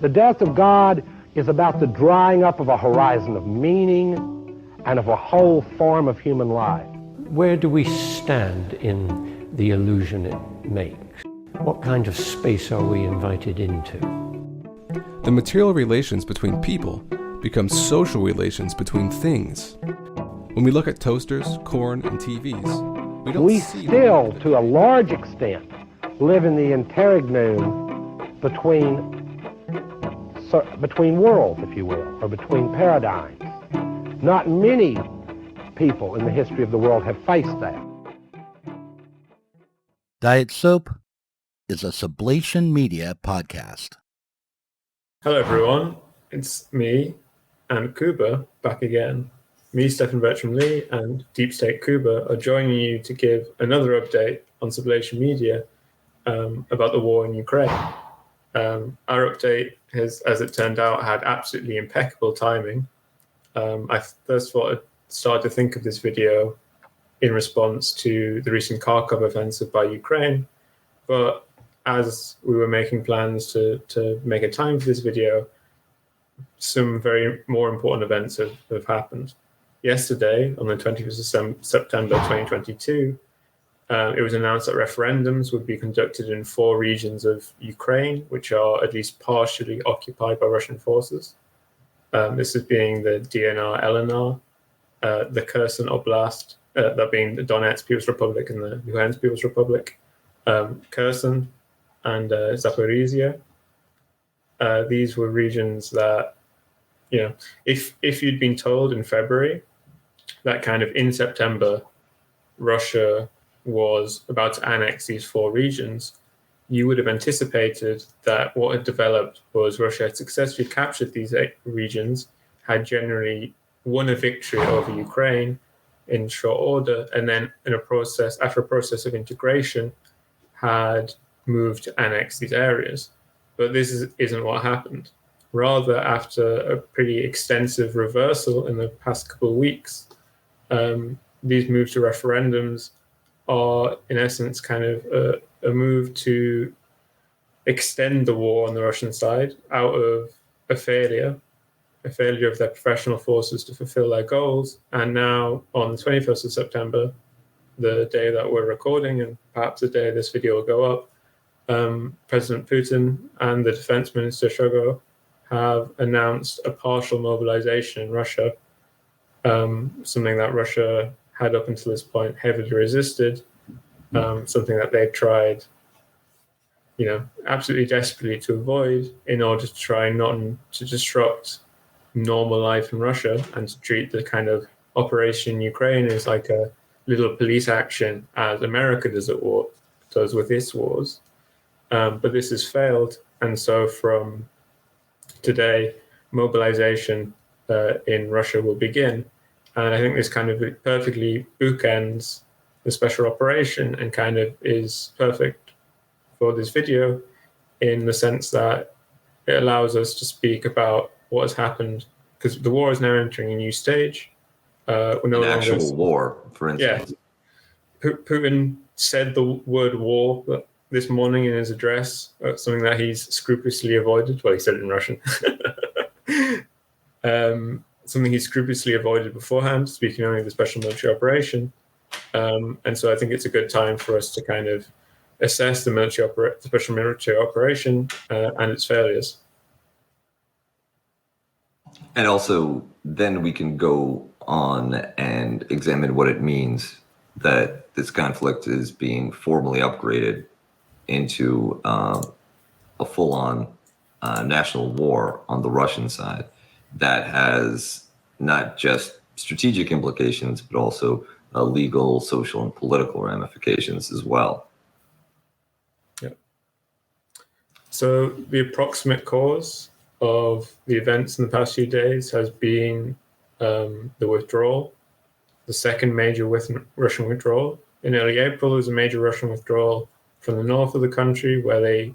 The death of God is about the drying up of a horizon of meaning and of a whole form of human life. Where do we stand in the illusion it makes? What kind of space are we invited into? The material relations between people become social relations between things. When we look at toasters, corn, and TVs, we still, to a large extent, live in the interregnum between worlds, if you will, or between paradigms. Not many people in the history of the world have faced that. Diet Soap is a Sublation Media podcast. Hello everyone, it's me and Kuba back again. Me, Stefan, Bertram Lee, and Deep State Kuba are joining you to give another update on Sublation Media about the war in Ukraine. Our update has, as it turned out, had absolutely impeccable timing. I first thought I'd start to think of this video in response to the recent Kharkov offensive by Ukraine, but as we were making plans to make a time for this video, some very more important events have happened. Yesterday, on the 20th of September 2022, it was announced that referendums would be conducted in 4 regions of Ukraine, which are at least partially occupied by Russian forces. This is being the DNR, LNR, the Kherson Oblast, that being the Donetsk People's Republic and the Luhansk People's Republic, Kherson and Zaporizhia. These were regions that, you know, if you'd been told in February that kind of in September Russia was about to annex these 4 regions, you would have anticipated that what had developed was Russia had successfully captured these 8 regions, had generally won a victory over Ukraine in short order, and then after a process of integration, had moved to annex these areas. But this isn't what happened. Rather, after a pretty extensive reversal in the past couple of weeks, these moves to referendums are, in essence, kind of a move to extend the war on the Russian side out of a failure of their professional forces to fulfill their goals. And now, on the 21st of September, the day that we're recording, and perhaps the day this video will go up, President Putin and the Defense Minister Shogo have announced a partial mobilization in Russia, something that Russia had up until this point heavily resisted, something that they tried, absolutely desperately to avoid in order to try not to disrupt normal life in Russia and to treat the kind of Operation Ukraine as like a little police action, as America does with its wars. But this has failed, and so from today, mobilization in Russia will begin. And I think this kind of perfectly bookends the special operation and kind of is perfect for this video in the sense that it allows us to speak about what has happened, because the war is now entering a new stage. War, for instance. Yeah. Putin said the word war this morning in his address, something that he's scrupulously avoided. Well, he said it in Russian. Something he scrupulously avoided beforehand, speaking only of the special military operation. And so I think it's a good time for us to kind of assess the special military operation and its failures. And also, then we can go on and examine what it means that this conflict is being formally upgraded into a full-on national war on the Russian side that has not just strategic implications, but also legal, social, and political ramifications as well. Yeah. So the approximate cause of the events in the past few days has been the withdrawal, the second major Russian withdrawal. In early April, there was a major Russian withdrawal from the north of the country, where they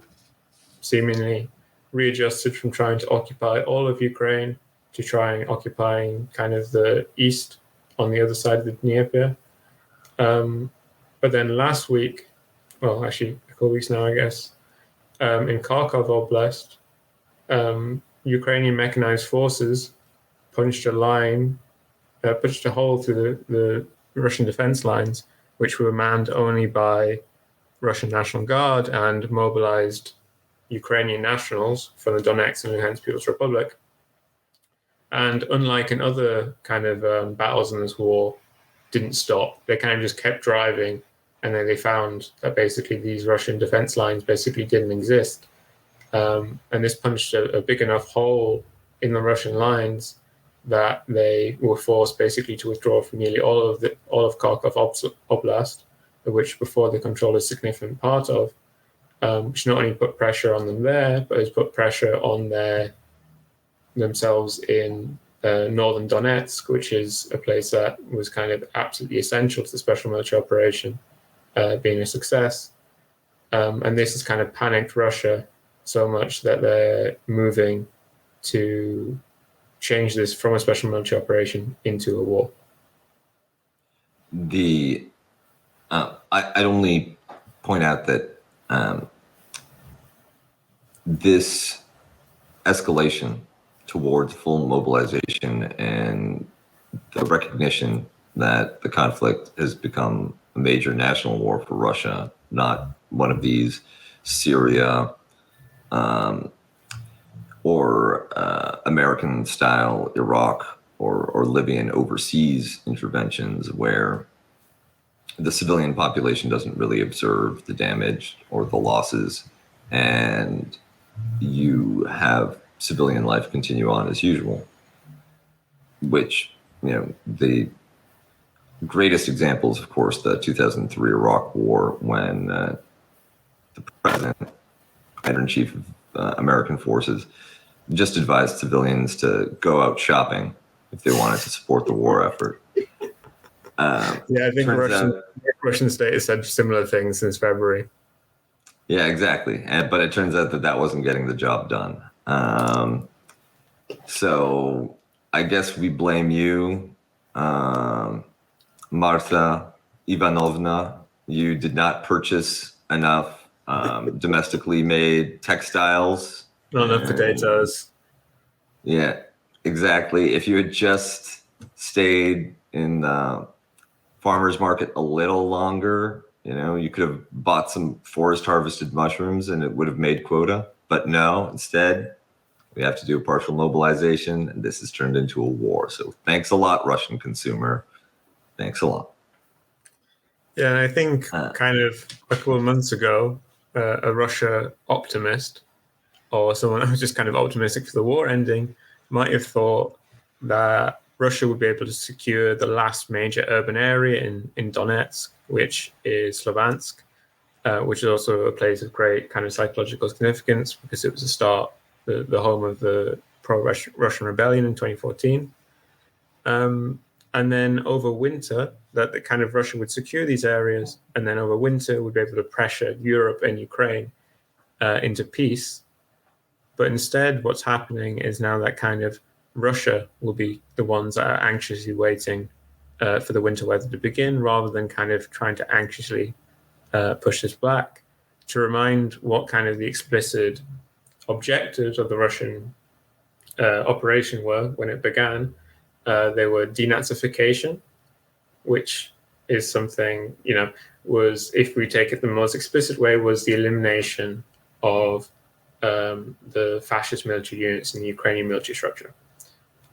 seemingly readjusted from trying to occupy all of Ukraine to trying occupying kind of the east on the other side of the Dnieper. But then last week, well, actually a couple of weeks now, I guess, in Kharkov Oblast, Ukrainian mechanized forces punched a hole through the Russian defense lines, which were manned only by Russian National Guard and mobilized Ukrainian nationals from the Donetsk and Luhansk People's Republic. And unlike in other kind of battles in this war, didn't stop. They kind of just kept driving, and then they found that basically these Russian defense lines basically didn't exist. And this punched a big enough hole in the Russian lines that they were forced basically to withdraw from nearly all of Kharkov Oblast, which before they controlled a significant part of, which not only put pressure on them there, but has put pressure on themselves in northern Donetsk, which is a place that was kind of absolutely essential to the special military operation being a success. And this has kind of panicked Russia so much that they're moving to change this from a special military operation into a war. I'd only point out that this escalation towards full mobilization and the recognition that the conflict has become a major national war for Russia, not one of these Syria or American-style Iraq or Libyan overseas interventions where the civilian population doesn't really observe the damage or the losses, and you have civilian life continue on as usual, which, the greatest example is, of course, the 2003 Iraq War, when the president, commander-in-chief of American forces, just advised civilians to go out shopping if they wanted to support the war effort. I think Russian state has said similar things since February. Yeah, exactly. But it turns out that wasn't getting the job done. So I guess we blame you, Martha Ivanovna. You did not purchase enough domestically made textiles. Not enough potatoes. Yeah, exactly. If you had just stayed in the farmer's market a little longer, you could have bought some forest harvested mushrooms and it would have made quota. But no, instead, we have to do a partial mobilization, and this has turned into a war. So thanks a lot, Russian consumer. Thanks a lot. Yeah, and I think kind of a couple of months ago, a Russia optimist, or someone who was just kind of optimistic for the war ending, might have thought that Russia would be able to secure the last major urban area in Donetsk, which is Slovansk, which is also a place of great kind of psychological significance because it was the home of the pro-Russian rebellion in 2014. And then over winter, that the kind of Russia would secure these areas, and then over winter would be able to pressure Europe and Ukraine into peace. But instead, what's happening is now that kind of Russia will be the ones that are anxiously waiting for the winter weather to begin, rather than kind of trying to anxiously push this back. To remind what kind of the explicit objectives of the Russian operation were when it began, they were denazification, which is something, was, if we take it the most explicit way, was the elimination of the fascist military units in the Ukrainian military structure.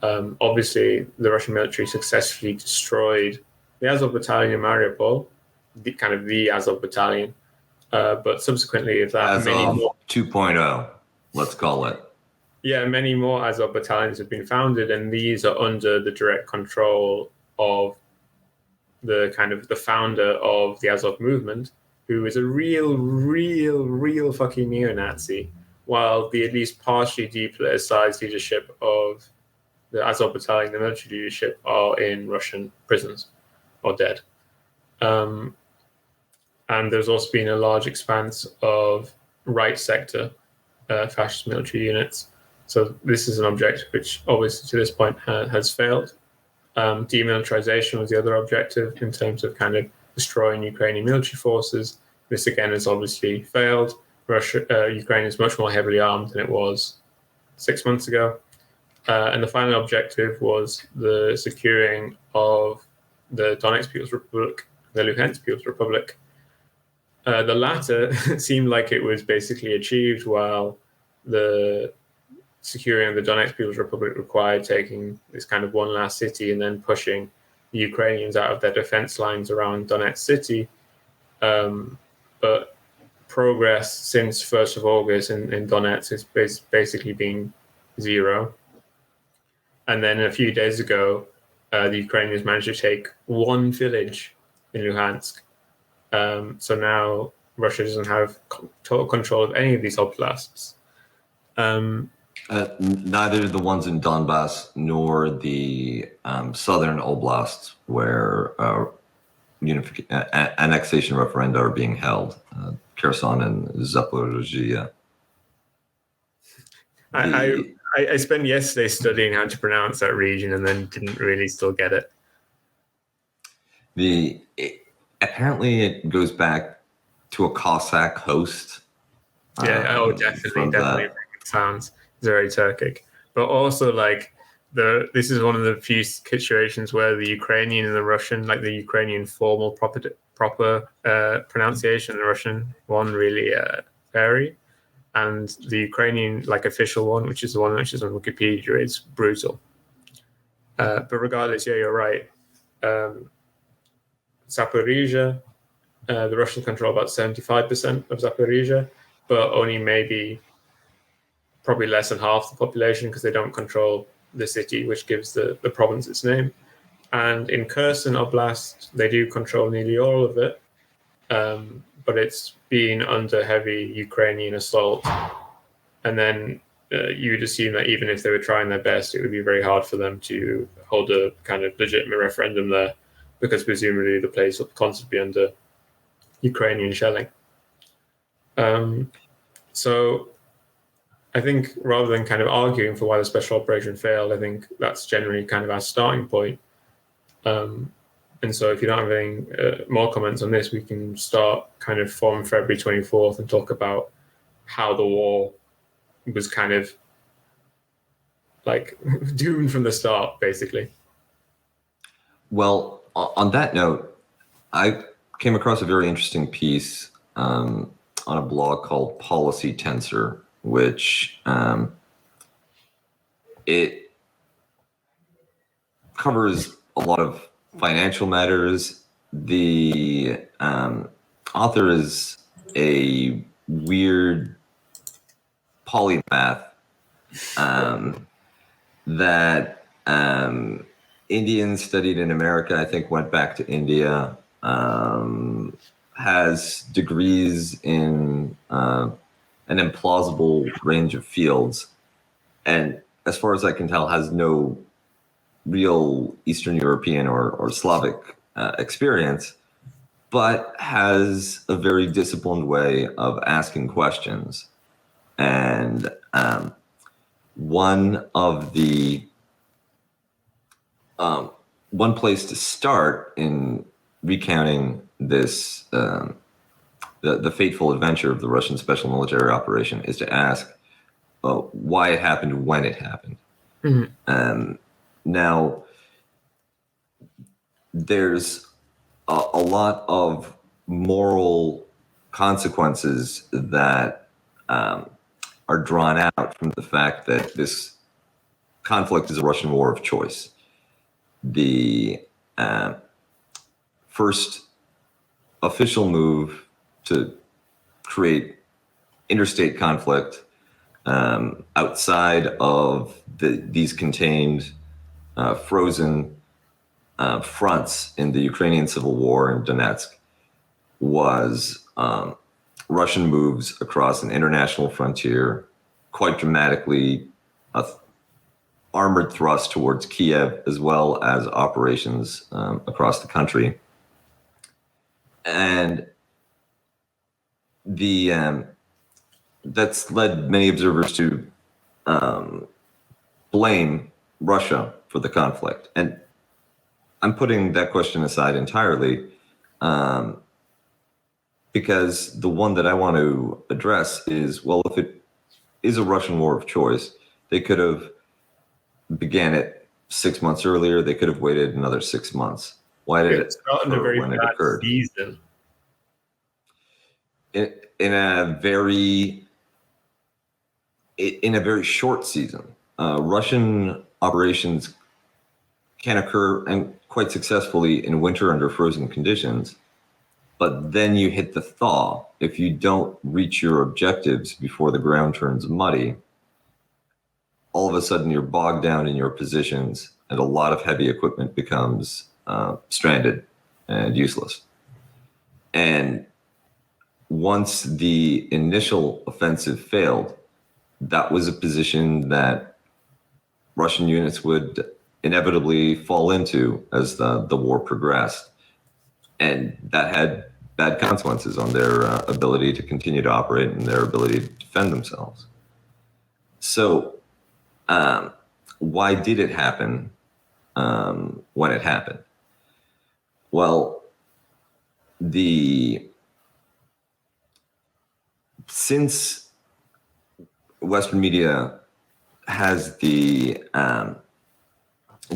Obviously, the Russian military successfully destroyed the Azov battalion in Mariupol, the Azov battalion, but subsequently of that, Azov many more 2.0, let's call it. Yeah, many more Azov battalions have been founded, and these are under the direct control of the founder of the Azov movement, who is a real fucking neo-Nazi, while the at least partially depoliticized leadership of the Azov battalion, the military leadership, are in Russian prisons or dead. And there's also been a large expanse of right sector fascist military units. So this is an objective which obviously to this point has failed. Demilitarization was the other objective in terms of kind of destroying Ukrainian military forces. This again has obviously failed. Ukraine is much more heavily armed than it was 6 months ago. And the final objective was the securing of the Donetsk People's Republic, the Luhansk People's Republic. The latter seemed like it was basically achieved, while the securing of the Donetsk People's Republic required taking this kind of one last city and then pushing the Ukrainians out of their defense lines around Donetsk city. But progress since 1st of August in Donetsk has basically been zero. And then a few days ago, the Ukrainians managed to take one village in Luhansk. So now Russia doesn't have total control of any of these oblasts. Neither the ones in Donbass nor the southern oblasts where annexation referenda are being held, Kherson and Zaporizhia. I spent yesterday studying how to pronounce that region and then didn't really still get it. Apparently it goes back to a Cossack host. Yeah, definitely. It sounds very Turkic. But also, like, this is one of the few situations where the Ukrainian and the Russian, like the Ukrainian formal proper pronunciation and the Russian one really vary. And the Ukrainian, like, official one, which is the one which is on Wikipedia, is brutal. But regardless, yeah, you're right. Zaporizhia, the Russians control about 75% of Zaporizhia, but only probably less than half the population because they don't control the city, which gives the province its name. And in Kherson Oblast, they do control nearly all of it, but it's been under heavy Ukrainian assault. And then you would assume that even if they were trying their best, it would be very hard for them to hold a kind of legitimate referendum there, because presumably the place will constantly be under Ukrainian shelling. So I think rather than kind of arguing for why the special operation failed, I think that's generally kind of our starting point. And so if you don't have any more comments on this, we can start kind of from February 24th and talk about how the war was kind of like doomed from the start, basically. Well, on that note, I came across a very interesting piece on a blog called Policy Tensor, which it covers a lot of financial matters. The author is a weird polymath that Indians studied in America, I think went back to India, has degrees in an implausible range of fields, and as far as I can tell, has no real Eastern European or Slavic experience, but has a very disciplined way of asking questions. And one place to start in recounting this, the fateful adventure of the Russian special military operation, is to ask why it happened when it happened. Mm-hmm. Now, there's a lot of moral consequences that are drawn out from the fact that this conflict is a Russian war of choice. The first official move to create interstate conflict outside of these contained frozen fronts in the Ukrainian civil war in Donetsk was Russian moves across an international frontier, quite dramatically armored thrust towards Kiev, as well as operations across the country. And that's led many observers to blame Russia for the conflict. And I'm putting that question aside entirely because the one that I want to address is, well, if it is a Russian war of choice, They could have began it 6 months earlier. They could have waited another 6 months. Why did it started a occur very when it bad occurred? season. In a very short season. Russian operations can occur and quite successfully in winter under frozen conditions, but then you hit the thaw. If you don't reach your objectives before the ground turns muddy, all of a sudden you're bogged down in your positions, and a lot of heavy equipment becomes stranded and useless. And once the initial offensive failed, that was a position that Russian units would inevitably fall into as the war progressed. And that had bad consequences on their ability to continue to operate and their ability to defend themselves. So why did it happen when it happened? Well, since Western media has the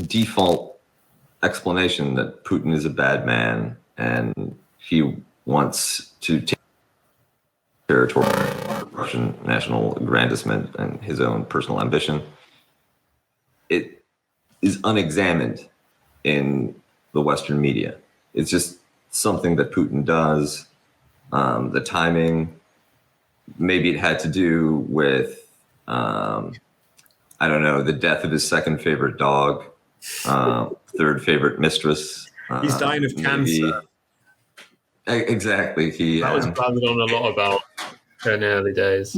default explanation that Putin is a bad man and he wants to take territory, Russian national aggrandizement and his own personal ambition, it is unexamined in the Western media. It's just something that Putin does. The timing, maybe it had to do with, I don't know, the death of his second favorite dog, third favorite mistress. He's dying of cancer. Exactly. That was babbled on a lot about in the early days.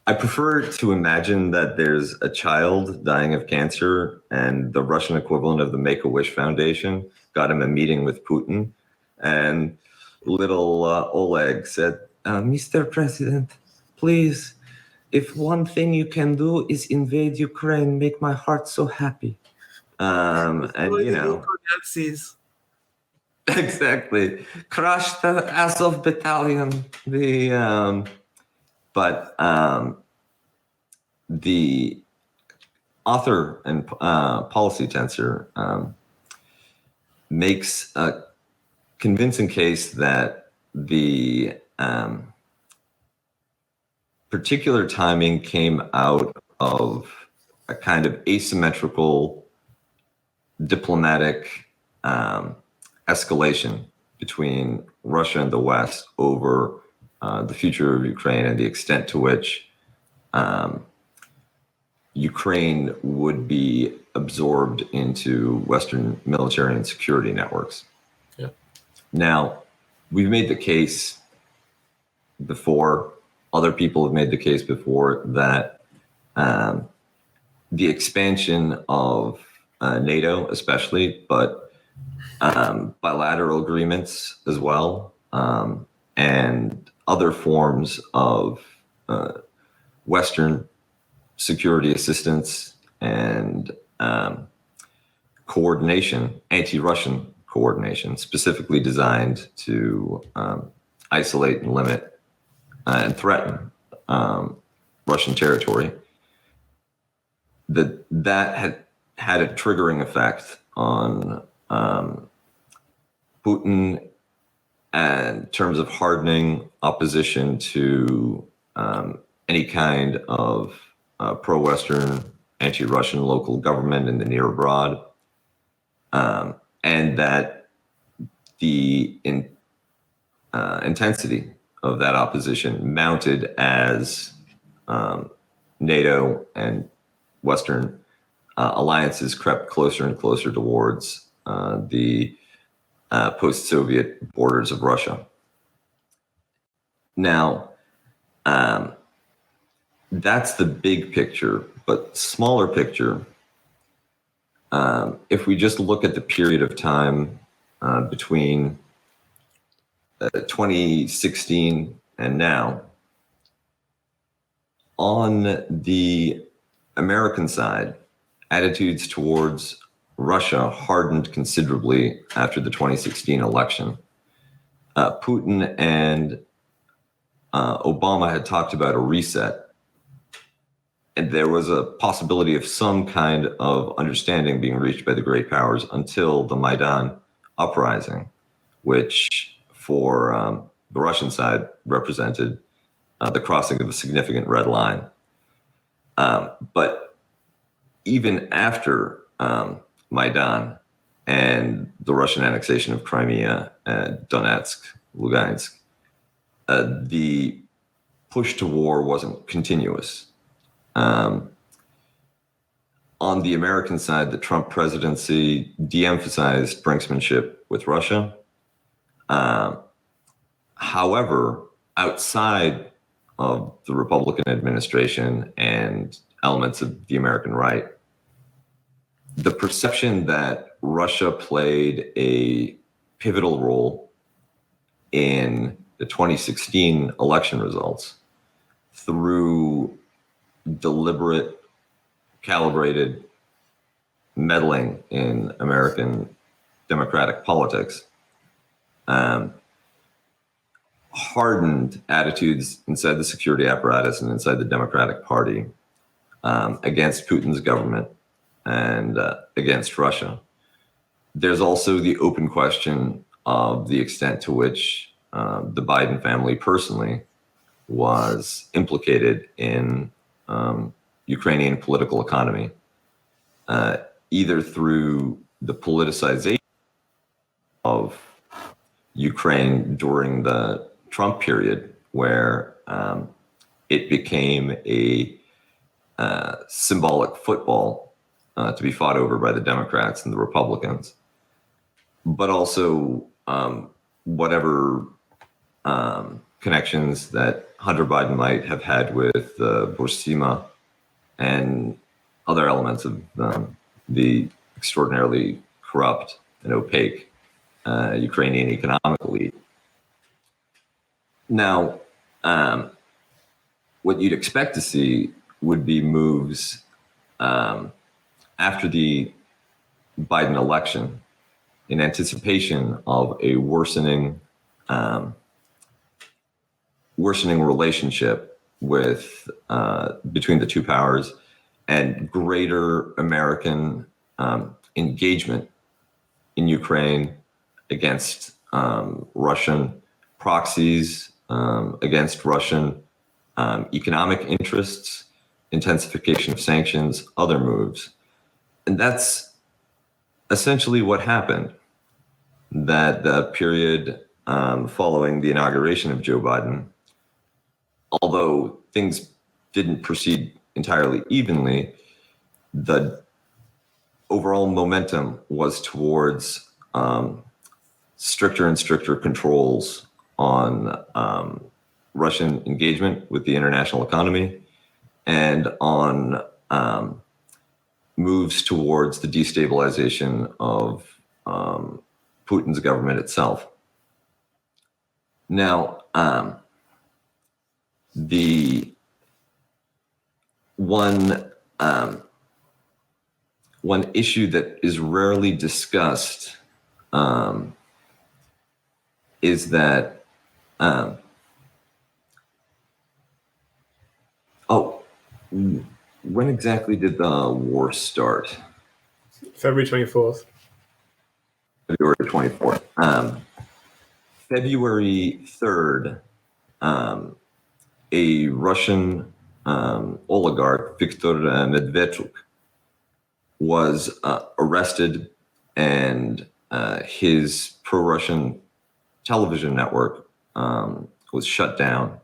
I prefer to imagine that there's a child dying of cancer and the Russian equivalent of the Make-A-Wish Foundation got him a meeting with Putin, and little Oleg said, Mr. President, please, if one thing you can do is invade Ukraine, make my heart so happy. And, you know, Nazis. Exactly. Crush the Azov battalion. But the author and policy tensor makes a convincing case that the particular timing came out of a kind of asymmetrical diplomatic escalation between Russia and the West over the future of Ukraine and the extent to which Ukraine would be absorbed into Western military and security networks. Yeah. Now, we've made the case before, other people have made the case before, that the expansion of NATO especially, but bilateral agreements as well, and other forms of Western security assistance and coordination, anti-Russian coordination, specifically designed to isolate and limit and threaten Russian territory, that had a triggering effect on Putin in terms of hardening opposition to any kind of pro-Western, anti-Russian local government in the near abroad, and that the intensity of that opposition mounted as NATO and Western alliances crept closer and closer towards the post-Soviet borders of Russia. Now, that's the big picture, but smaller picture, if we just look at the period of time between 2016 and now, on the American side, attitudes towards Russia hardened considerably after the 2016 election. Putin and Obama had talked about a reset. and there was a possibility of some kind of understanding being reached by the great powers until the Maidan uprising, which for the Russian side represented the crossing of a significant red line. But even after Maidan and the Russian annexation of Crimea, Donetsk, Lugansk, the push to war wasn't continuous. On the American side, the Trump presidency de-emphasized brinksmanship with Russia. However, outside of the Republican administration and elements of the American right, the perception that Russia played a pivotal role in the 2016 election results through deliberate, calibrated meddling in American democratic politics hardened attitudes inside the security apparatus and inside the Democratic Party against Putin's government and against Russia. There's also the open question of the extent to which the Biden family personally was implicated in Ukrainian political economy, either through the politicization of Ukraine during the Trump period, where it became a symbolic football to be fought over by the Democrats and the Republicans, but also whatever connections that Hunter Biden might have had with Burisma and other elements of the extraordinarily corrupt and opaque Ukrainian economic elite. Now, what you'd expect to see would be moves after the Biden election in anticipation of a worsening relationship with between the two powers and greater American engagement in Ukraine against Russian proxies, against Russian economic interests, intensification of sanctions, other moves. And that's essentially what happened. That the period following the inauguration of Joe Biden, although things didn't proceed entirely evenly, the overall momentum was towards stricter and stricter controls on Russian engagement with the international economy and on moves towards the destabilization of Putin's government itself. Now, the one issue that is rarely discussed is that when exactly did the war start? February 24th. February 24th. February 3rd, a Russian oligarch, Viktor Medvedchuk, was arrested, and his pro-Russian television network was shut down.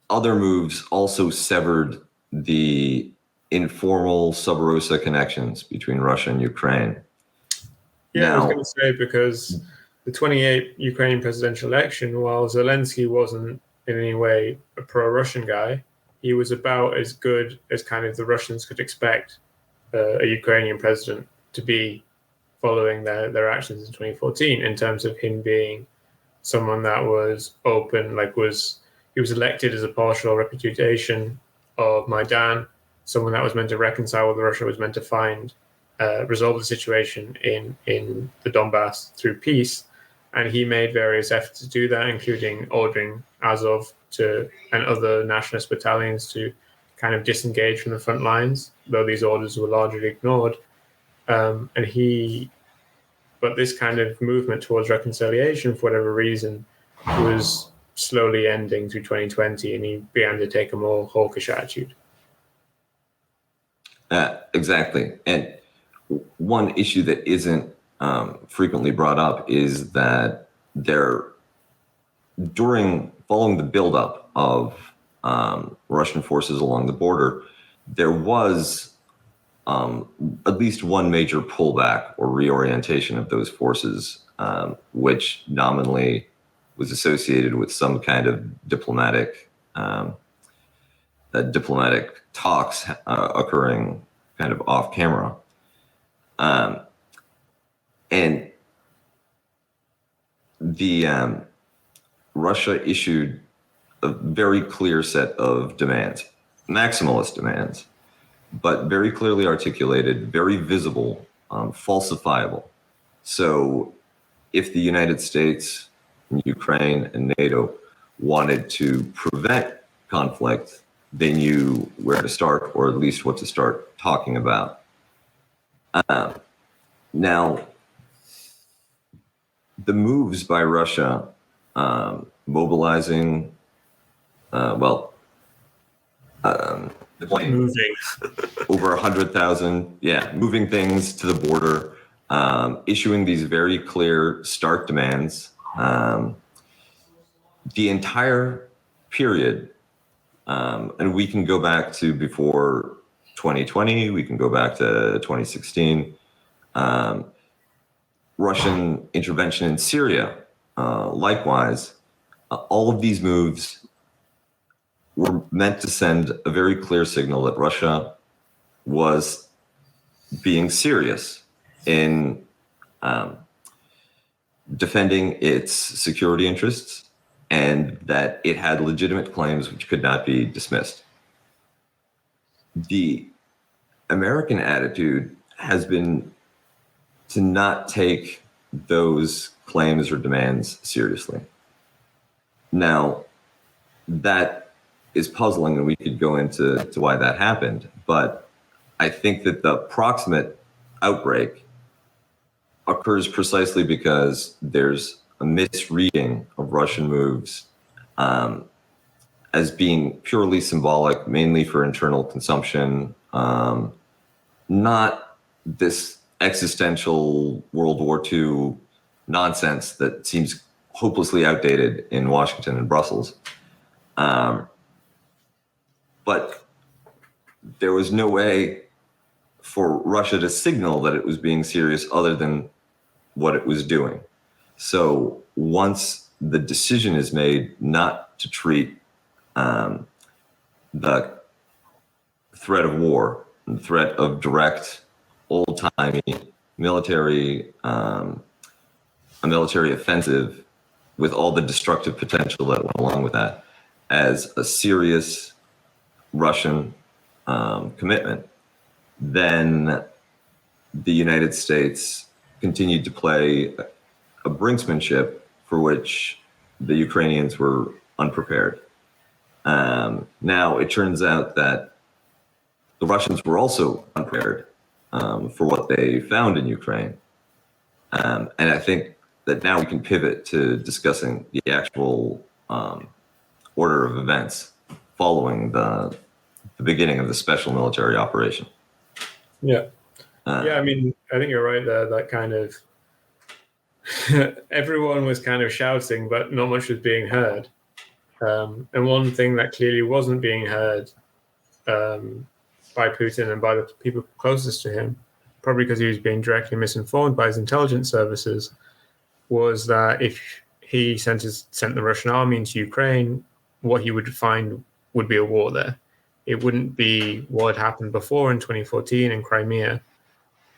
Other moves also severed the informal sub rosa connections between Russia and Ukraine. Yeah, I was going to say, because the 28th Ukrainian presidential election, while Zelensky wasn't in any way a pro-Russian guy, he was about as good as kind of the Russians could expect a Ukrainian president to be following their actions in 2014, in terms of him being someone that was open, he was elected as a partial repudiation of Maidan, someone that was meant to reconcile with Russia, was meant to find resolve the situation in the Donbass through peace. And he made various efforts to do that, including ordering Azov and other nationalist battalions to kind of disengage from the front lines, though these orders were largely ignored. But this kind of movement towards reconciliation, for whatever reason, was slowly ending through 2020, and he began to take a more hawkish attitude. Exactly. And one issue that isn't frequently brought up is that following the buildup of Russian forces along the border, there was at least one major pullback or reorientation of those forces, which nominally was associated with some kind of diplomatic talks occurring kind of off camera. And the Russia issued a very clear set of demands, maximalist demands, but very clearly articulated, very visible, falsifiable. So if the United States, Ukraine, and NATO wanted to prevent conflict, they knew where to start, or at least what to start talking about. Now, the moves by Russia, mobilizing, deploying Moving. over 100,000, moving things to the border, issuing these very clear start demands. The entire period, and we can go back to before 2020, we can go back to 2016, Russian intervention in Syria, likewise, all of these moves were meant to send a very clear signal that Russia was being serious in defending its security interests, and that it had legitimate claims which could not be dismissed. The American attitude has been to not take those claims or demands seriously. Now, that is puzzling, and we could go into why that happened, but I think that the proximate outbreak occurs precisely because there's a misreading of Russian moves as being purely symbolic, mainly for internal consumption, not this existential World War II nonsense that seems hopelessly outdated in Washington and Brussels. But there was no way for Russia to signal that it was being serious other than what it was doing. So once the decision is made not to treat the threat of war, the threat of direct, old-timey military, a military offensive with all the destructive potential that went along with that, as a serious Russian commitment, then the United States continued to play a brinksmanship for which the Ukrainians were unprepared. Now, it turns out that the Russians were also unprepared for what they found in Ukraine. And I think that now we can pivot to discussing the actual order of events following the beginning of the special military operation. Yeah. I mean, I think you're right there. That kind of everyone was kind of shouting, but not much was being heard. And one thing that clearly wasn't being heard by Putin and by the people closest to him, probably because he was being directly misinformed by his intelligence services, was that if he sent the Russian army into Ukraine, what he would find would be a war there. It wouldn't be what had happened before in 2014 in Crimea.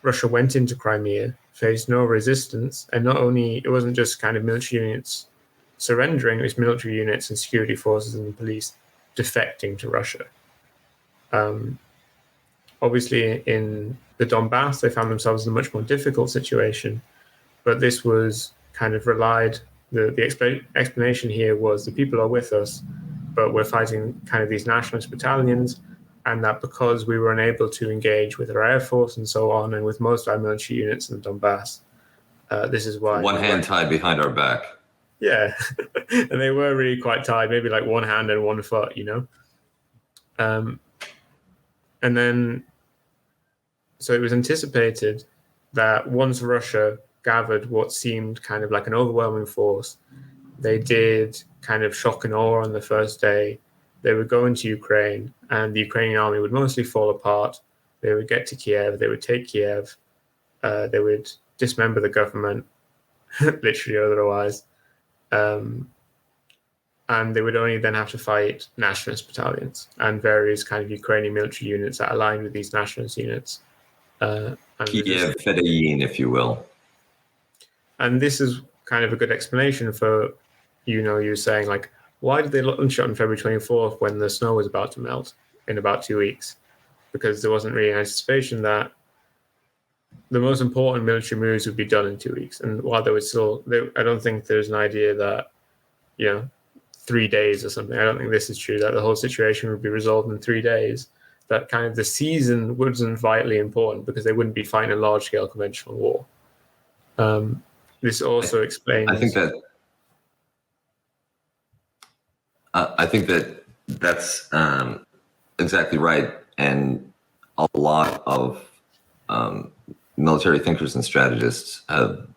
Russia went into Crimea, faced no resistance, and not only, it wasn't just kind of military units surrendering, it was military units and security forces and police defecting to Russia. Obviously, in the Donbass, they found themselves in a much more difficult situation, but this was kind of the explanation here was the people are with us, but we're fighting kind of these nationalist battalions, and that because we were unable to engage with our air force and so on, and with most of our military units in the Donbass, this is why one hand tied behind our back. Yeah, and they were really quite tied, maybe like one hand and one foot, you know. And then, so it was anticipated that once Russia gathered what seemed kind of like an overwhelming force, they did kind of shock and awe on the first day. They would go into Ukraine, and the Ukrainian army would mostly fall apart. They would get to Kiev, they would take Kiev, they would dismember the government, literally or otherwise, and they would only then have to fight nationalist battalions and various kind of Ukrainian military units that aligned with these nationalist units. Kiev Fedayeen, if you will. And this is kind of a good explanation for, you were saying, like, why did they launch it on February 24th when the snow was about to melt in about 2 weeks? Because there wasn't really an anticipation that the most important military moves would be done in 2 weeks. And while there was still, I don't think there's an idea that, 3 days or something. I don't think this is true, that the whole situation would be resolved in 3 days. That kind of the season wasn't vitally important because they wouldn't be fighting a large-scale conventional war. This also explains... I think that's exactly right. And a lot of military thinkers and strategists have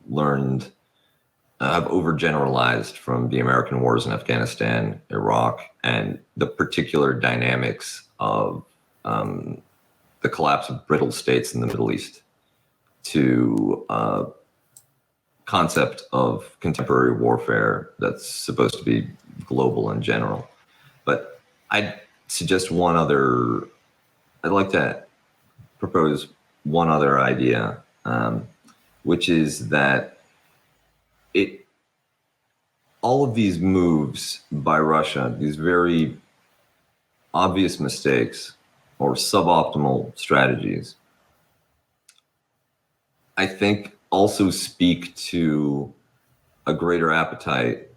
overgeneralized from the American wars in Afghanistan, Iraq, and the particular dynamics of the collapse of brittle states in the Middle East to concept of contemporary warfare that's supposed to be global in general. But I'd like to propose one other idea, which is that all of these moves by Russia, these very obvious mistakes or suboptimal strategies, I think also speak to a greater appetite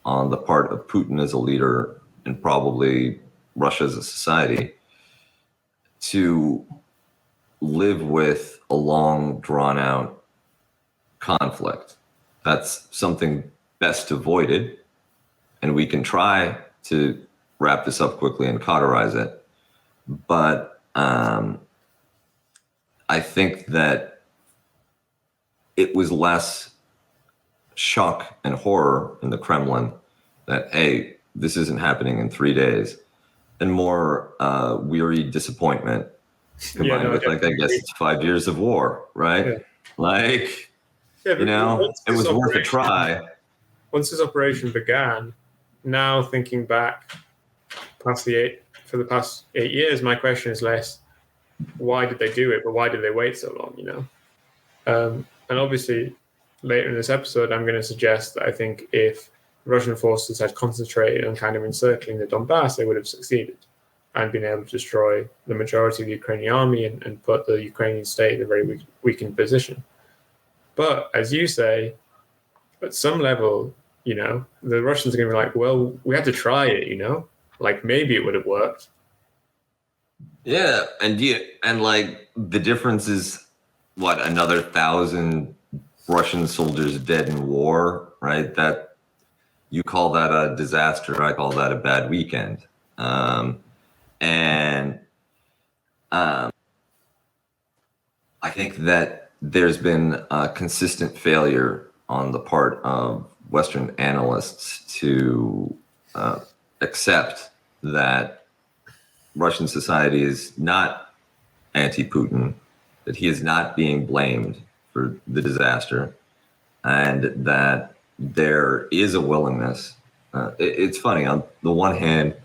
on the part of Putin as a leader and probably Russia as a society to live with a long, drawn-out conflict. That's something best avoided, and we can try to wrap this up quickly and cauterize it. But I think that it was less shock and horror in the Kremlin that, hey, this isn't happening in 3 days, and more weary disappointment combined with, like, I guess it's 5 years of war, right? Yeah. Like, it was worth a try. Once this operation began, now thinking back for the past 8 years, my question is less, why did they do it, but why did they wait so long, And obviously, later in this episode, I'm going to suggest that I think if Russian forces had concentrated on kind of encircling the Donbass, they would have succeeded and been able to destroy the majority of the Ukrainian army and put the Ukrainian state in a very weakened position. But as you say, at some level, the Russians are going to be like, well, we had to try it, like maybe it would have worked. Yeah, and like the difference is what, another 1,000 Russian soldiers dead in war, right? That you call that a disaster, I call that a bad weekend. I think that there's been a consistent failure on the part of Western analysts to accept that Russian society is not anti-Putin, that he is not being blamed for the disaster, and that there is a willingness. It's funny, on the one hand,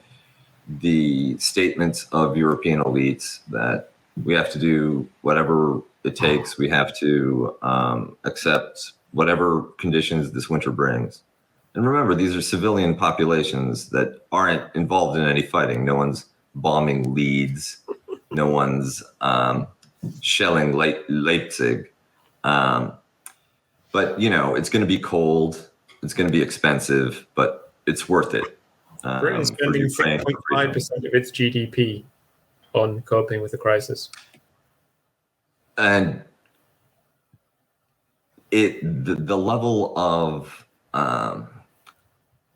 the statements of European elites that we have to do whatever it takes, we have to accept whatever conditions this winter brings. And remember, these are civilian populations that aren't involved in any fighting. No one's bombing Leeds. No one's shelling Leipzig. But, it's going to be cold. It's going to be expensive, but it's worth it. Britain's spending 6.5% of its GDP on coping with the crisis. And the level of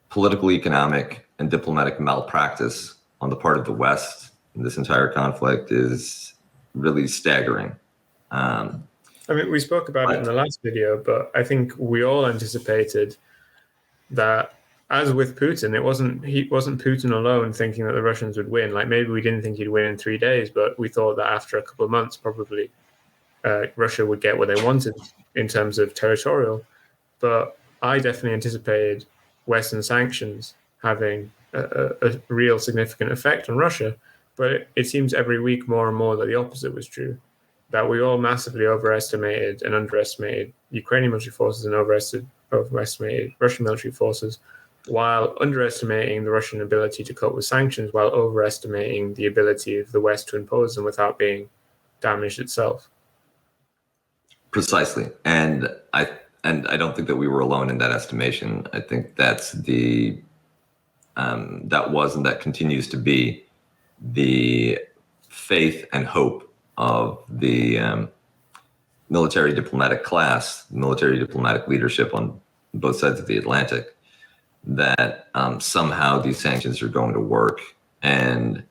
political, economic, and diplomatic malpractice on the part of the West in this entire conflict is really staggering. I mean, we spoke about it in the last video, but I think we all anticipated that, as with Putin, it wasn't Putin alone thinking that the Russians would win. Like, maybe we didn't think he'd win in 3 days, but we thought that after a couple of months, probably Russia would get what they wanted in terms of territorial. But I definitely anticipated Western sanctions having a real significant effect on Russia. But it seems every week more and more that the opposite was true, that we all massively overestimated and underestimated Ukrainian military forces and overestimated Russian military forces, while underestimating the Russian ability to cope with sanctions, while overestimating the ability of the West to impose them without being damaged itself. Precisely. And I don't think that we were alone in that estimation. I think that's that was and that continues to be the faith and hope of the military diplomatic class, military diplomatic leadership on both sides of the Atlantic, that somehow these sanctions are going to work, and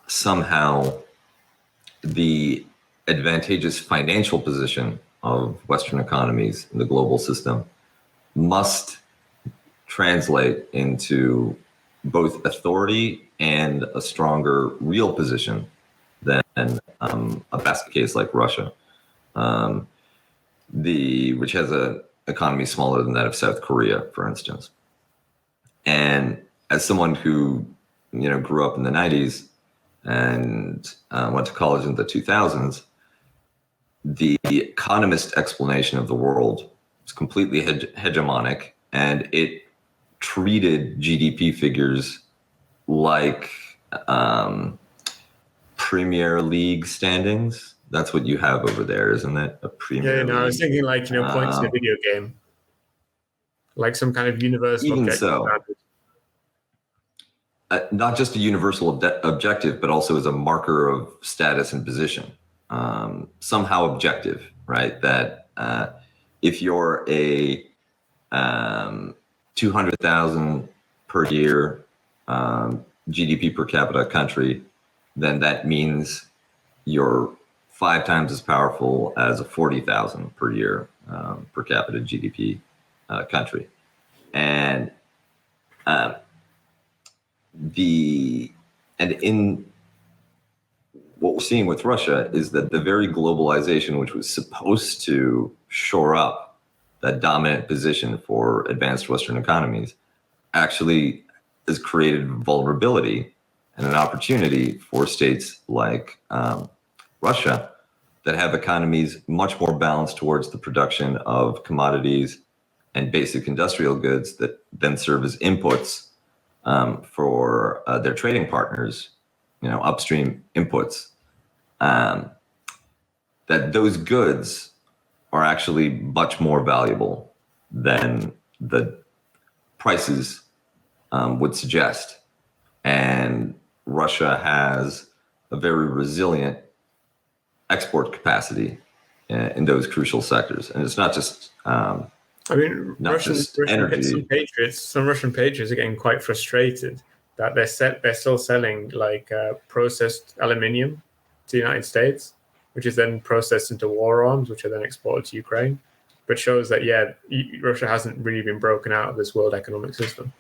somehow the advantageous financial position of Western economies in the global system must translate into both authority and a stronger real position than a basket case like Russia, which has an economy smaller than that of South Korea, for instance. And as someone who grew up in the 90s and went to college in the 2000s, the economist explanation of the world was completely hegemonic, and it treated GDP figures like Premier League standings. That's what you have over there, isn't it? A Premier League. I was thinking points in a video game, like some kind of universal even objective so, not just a universal objective, but also as a marker of status and position. Somehow objective, right? That if you're a 200,000 per year GDP per capita country, then that means you're 5 times as powerful as a 40,000 per year per capita GDP country. And in what we're seeing with Russia is that the very globalization, which was supposed to shore up that dominant position for advanced Western economies, actually has created vulnerability and an opportunity for states like Russia that have economies much more balanced towards the production of commodities and basic industrial goods that then serve as inputs for their trading partners, upstream inputs, that those goods are actually much more valuable than the prices would suggest. And Russia has a very resilient export capacity in those crucial sectors. And it's not just Russian patriots. Some Russian patriots are getting quite frustrated that they're still selling processed aluminium to the United States, which is then processed into war arms, which are then exported to Ukraine. But shows that Russia hasn't really been broken out of this world economic system.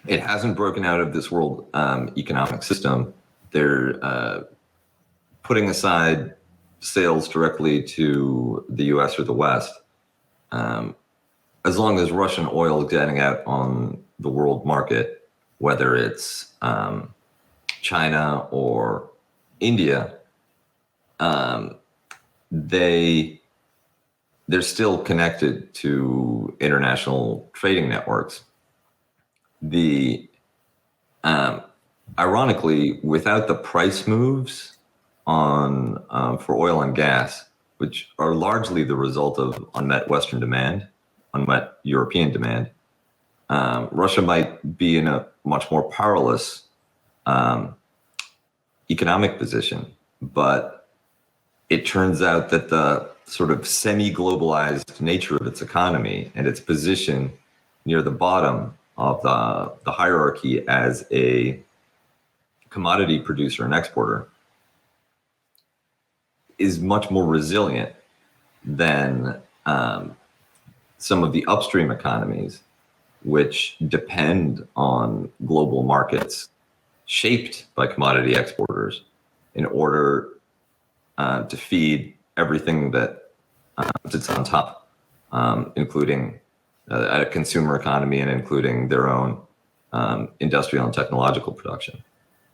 It hasn't broken out of this world economic system. They're putting aside sales directly to the U.S. or the West. As long as Russian oil is getting out on the world market, whether it's China or India, they're still connected to international trading networks. Ironically, without the price moves for oil and gas, which are largely the result of unmet Western demand, unmet European demand, Russia might be in a much more powerless economic position. But it turns out that the sort of semi-globalized nature of its economy and its position near the bottom of the hierarchy as a commodity producer and exporter is much more resilient than some of the upstream economies, which depend on global markets shaped by commodity exporters in order to feed everything that sits on top, including a consumer economy and including their own industrial and technological production.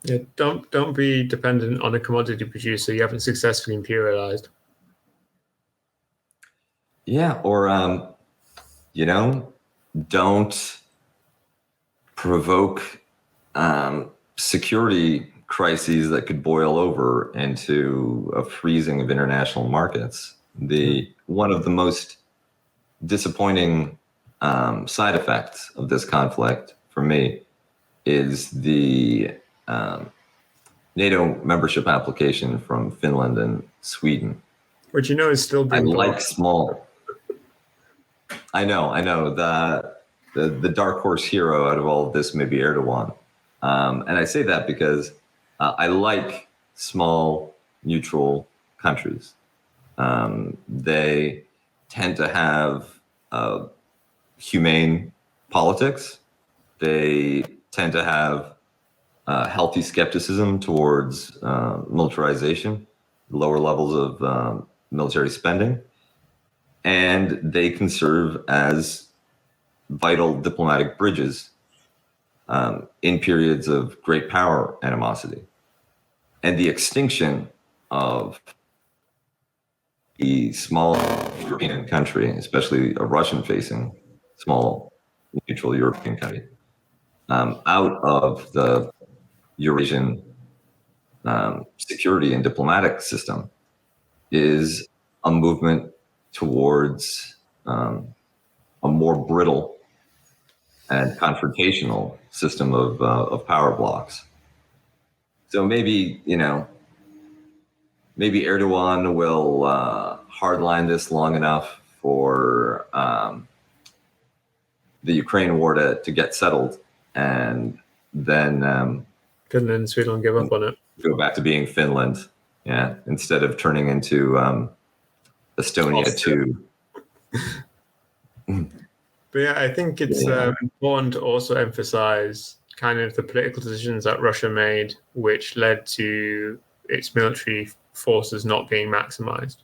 Yeah, don't be dependent on a commodity producer you haven't successfully imperialized. Yeah, or don't provoke security crises that could boil over into a freezing of international markets. One of the most disappointing side effects of this conflict for me is the NATO membership application from Finland and Sweden. Which is still being small. I know. The dark horse hero out of all of this may be Erdogan. And I say that because I like small, neutral countries. They tend to have humane politics. They tend to have healthy skepticism towards militarization, lower levels of military spending, and they can serve as vital diplomatic bridges in periods of great power animosity. And the extinction of the small European country, especially a Russian-facing small neutral European country, out of the Eurasian security and diplomatic system is a movement towards a more brittle and confrontational system of power blocks. So maybe Erdogan will hardline this long enough for the Ukraine war to get settled, and then Finland and Sweden give up on it. Go back to being Finland, instead of turning into Estonia too. But yeah, I think it's important to also emphasize kind of the political decisions that Russia made, which led to its military forces not being maximized.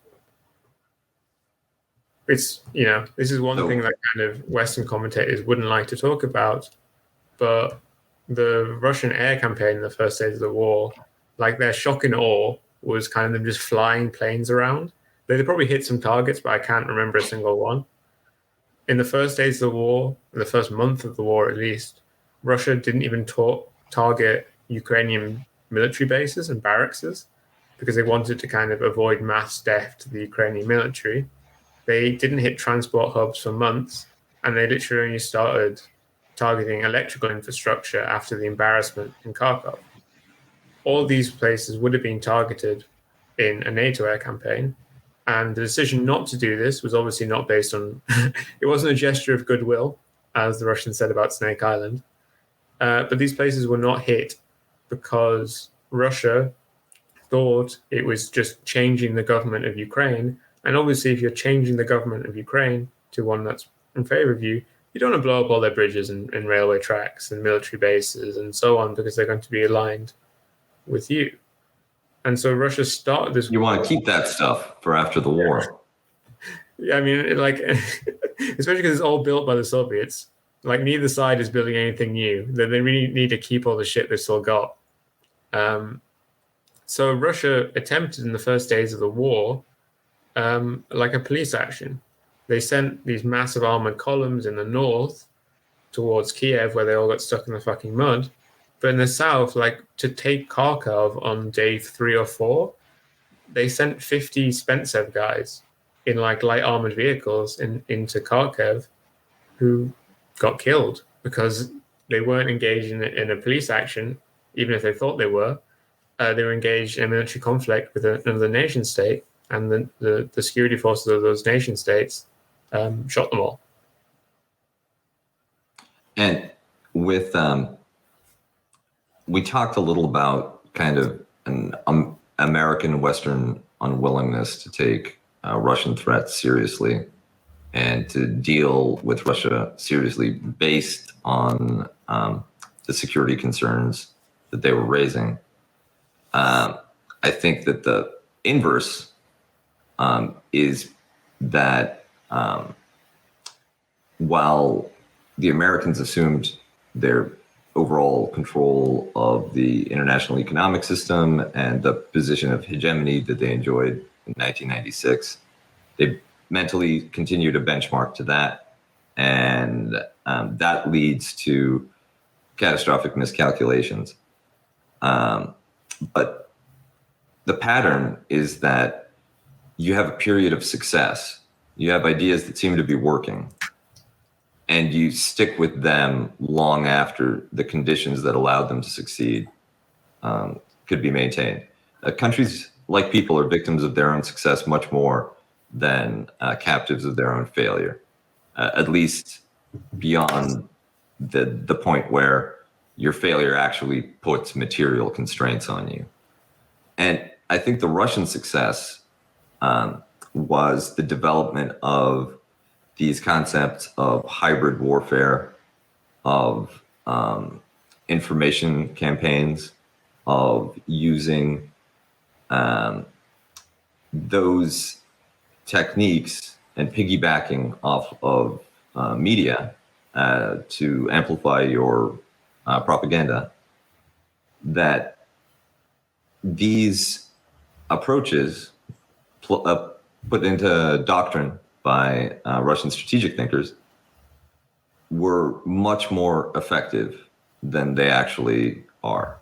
It's, this is one thing that kind of Western commentators wouldn't like to talk about, but the Russian air campaign in the first days of the war, like their shock and awe was kind of them just flying planes around. They probably hit some targets, but I can't remember a single one. In the first days of the war, in the first month of the war at least, Russia didn't even target Ukrainian military bases and barracks because they wanted to kind of avoid mass death to the Ukrainian military. They didn't hit transport hubs for months, and they literally only started targeting electrical infrastructure after the embarrassment in Kharkov. All these places would have been targeted in a NATO air campaign, and the decision not to do this was obviously not based on it wasn't a gesture of goodwill, as the Russians said about Snake Island, but these places were not hit because Russia thought it was just changing the government of Ukraine. And obviously, if you're changing the government of Ukraine to one that's in favor of you, you don't want to blow up all their bridges and railway tracks and military bases and so on, because they're going to be aligned with you. And so Russia started this. You want to keep that stuff for after the war. Yeah, I mean, especially because it's all built by the Soviets. Like, neither side is building anything new. They really need to keep all the shit they've still got. So Russia attempted in the first days of the war, like a police action. They sent these massive armored columns in the north towards Kiev, where they all got stuck in the fucking mud. But in the south, like to take Kharkov on day 3 or 4, they sent 50 Spencev guys in like light armored vehicles into Kharkov, who got killed because they weren't engaged in a police action even if they thought they were engaged in a military conflict with another nation state, and the security forces of those nation states shot them all. And with we talked a little about kind of an American Western unwillingness to take Russian threats seriously and to deal with Russia seriously based on the security concerns that they were raising. I think that the inverse is that while the Americans assumed their overall control of the international economic system and the position of hegemony that they enjoyed in 1996, they mentally continue to benchmark to that. And that leads to catastrophic miscalculations. But the pattern is that you have a period of success. You have ideas that seem to be working, and you stick with them long after the conditions that allowed them to succeed could be maintained. Countries, like people, are victims of their own success much more than captives of their own failure, at least beyond the point where your failure actually puts material constraints on you. And I think the Russian success was the development of these concepts of hybrid warfare, of information campaigns, of using those techniques and piggybacking off of media to amplify your propaganda, that these approaches put into doctrine by Russian strategic thinkers were much more effective than they actually are.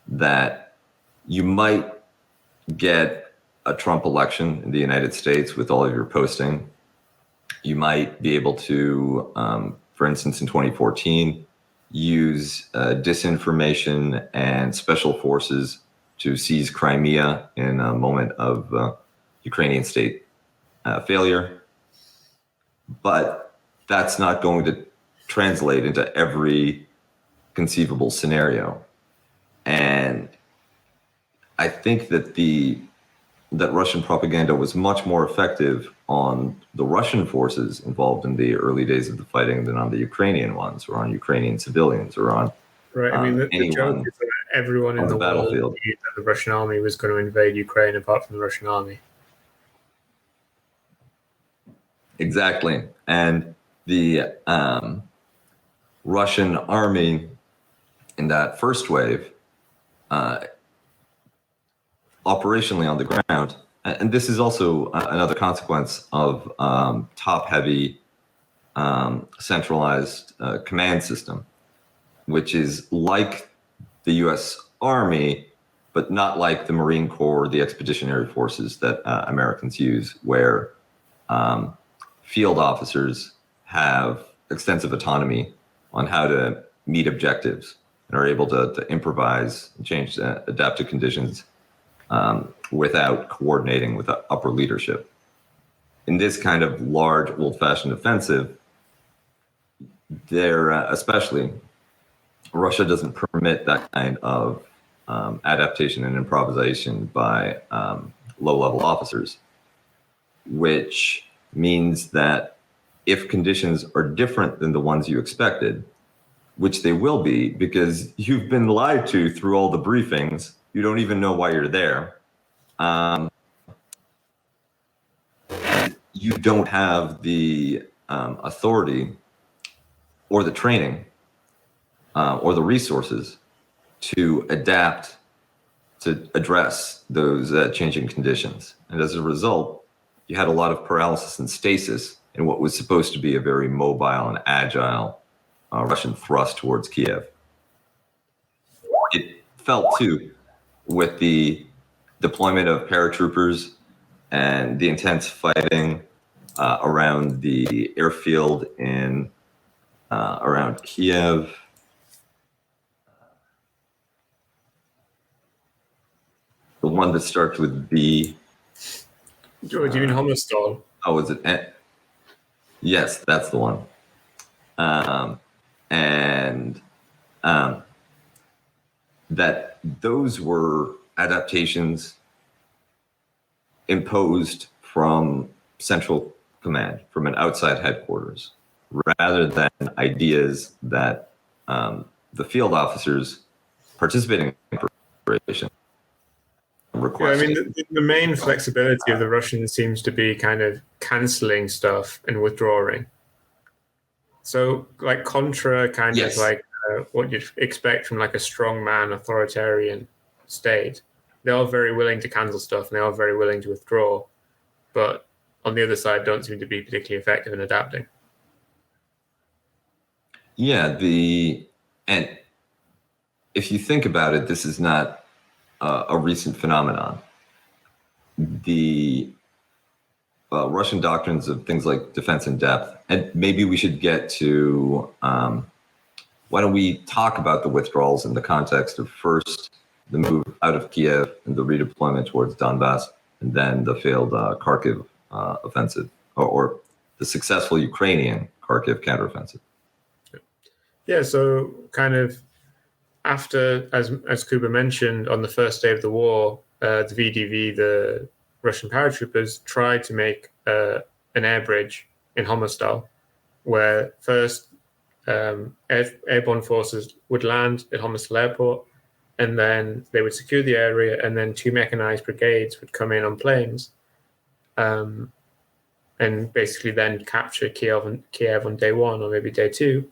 That you might get a Trump election in the United States with all of your posting. You might be able to, for instance, in 2014, use disinformation and special forces to seize Crimea in a moment of Ukrainian state failure. But that's not going to translate into every conceivable scenario. And I think that that Russian propaganda was much more effective on the Russian forces involved in the early days of the fighting than on the Ukrainian ones, or on Ukrainian civilians, or on right. I mean, the joke is that everyone in the battlefield knew that the Russian army was going to invade Ukraine, apart from the Russian army. Exactly. And the Russian army in that first wave, operationally on the ground, and this is also another consequence of top-heavy centralized command system, which is like the U.S. Army, but not like the Marine Corps or the expeditionary forces that Americans use, where field officers have extensive autonomy on how to meet objectives and are able to improvise and change, adapt to conditions without coordinating with upper leadership. In this kind of large, old-fashioned offensive, especially Russia doesn't permit that kind of adaptation and improvisation by low-level officers, which means that if conditions are different than the ones you expected, which they will be because you've been lied to through all the briefings, you don't even know why you're there. You don't have the authority or the training or the resources to adapt to address those changing conditions. And as a result, you had a lot of paralysis and stasis in what was supposed to be a very mobile and agile Russian thrust towards Kiev. It felt, too, with the deployment of paratroopers and the intense fighting around the airfield in around Kiev. one that starts with B. Do you mean Homostal? Oh, is it? Yes, that's the one. And that those were adaptations imposed from central command, from an outside headquarters, rather than ideas that the field officers participating in operation Yeah, I requested. mean, the main flexibility of the Russians seems to be kind of cancelling stuff and withdrawing. So, like contra, kind Yes. of like what you'd expect from like a strongman authoritarian state. They're all very willing to cancel stuff, and they're all very willing to withdraw, but on the other side, don't seem to be particularly effective in adapting. Yeah, and if you think about it, this is not a recent phenomenon. The Russian doctrines of things like defense in depth, and maybe we should get to why don't we talk about the withdrawals in the context of first the move out of Kiev and the redeployment towards Donbass, and then the failed Kharkiv offensive, or the successful Ukrainian Kharkiv counteroffensive. Yeah, so kind of after, as Kuba mentioned, on the first day of the war, the VDV, the Russian paratroopers, tried to make an air bridge in Homostal, where first airborne forces would land at Homostal Airport, and then they would secure the area, and then 2 mechanized brigades would come in on planes, and basically then capture Kiev on day 1 or maybe day 2.